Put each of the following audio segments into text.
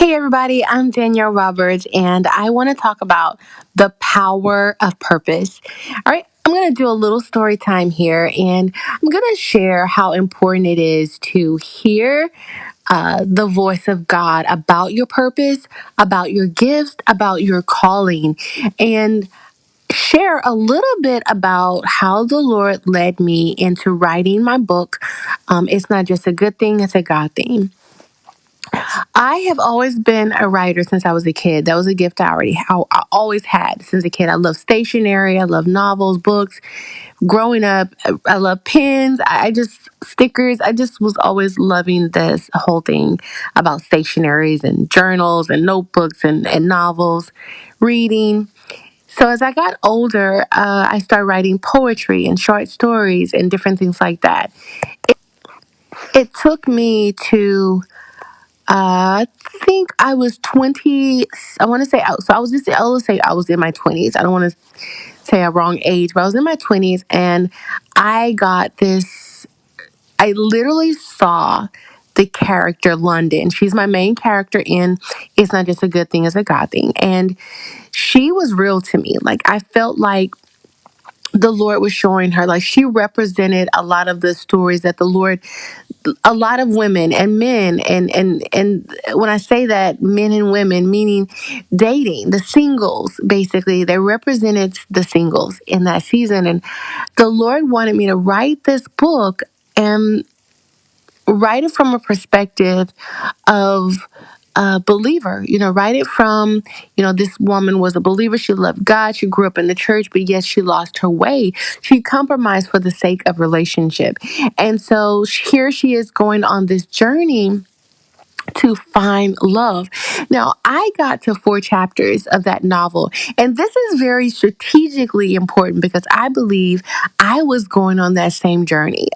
Hey, everybody, I'm Danielle Roberts, and I want to talk about the power of purpose. All right, I'm going to do a little story time here, and I'm going to share how important it is to hear the voice of God about your purpose, about your gifts, about your calling, and share a little bit about how the Lord led me into writing my book. It's not just a good thing, it's a God thing. I have always been a writer since I was a kid. That was a gift I always had since a kid. I love stationery. I love novels, books. Growing up, I love pens. I just stickers. I just was always loving this whole thing about stationaries and journals and notebooks and novels, reading. So as I got older, I started writing poetry and short stories and different things like that. It took me to I think I was 20. I want to say, so I was just, I will say I was in my 20s. I don't want to say a wrong age, but I was in my 20s and I got this, I literally saw the character London. She's my main character in It's Not Just a Good Thing, It's a God Thing. And she was real to me. Like, I felt like the Lord was showing her, like, she represented a lot of the stories that the Lord, a lot of women and men, and when I say that, men and women, meaning dating, the singles, basically, they represented the singles in that season. And the Lord wanted me to write this book and write it from a perspective of a believer. Write it from, this woman was a believer. She loved God. She grew up in the church, but yet she lost her way. She compromised for the sake of relationship. And so here she is going on this journey to find love. Now, I got to 4 chapters of that novel, and this is very strategically important because I believe I was going on that same journey,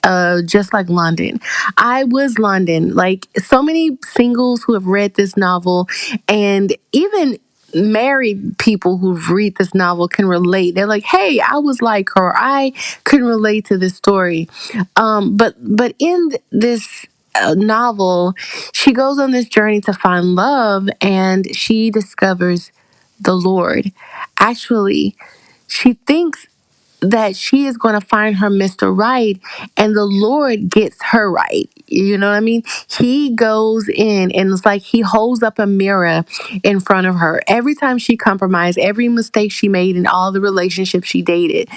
just like London. I was London, like so many singles who have read this novel, and even married people who read this novel can relate. They're like, "Hey, I was like her. I couldn't relate to this story." But in this novel, she goes on this journey to find love, and she discovers the Lord. Actually, she thinks that she is going to find her Mr. Right, and the Lord gets her right. You know what I mean? He goes in and it's like he holds up a mirror in front of her. Every time she compromised, every mistake she made in all the relationships she dated,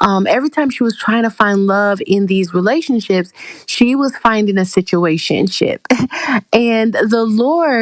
every time she was trying to find love in these relationships, she was finding a situationship. And the Lord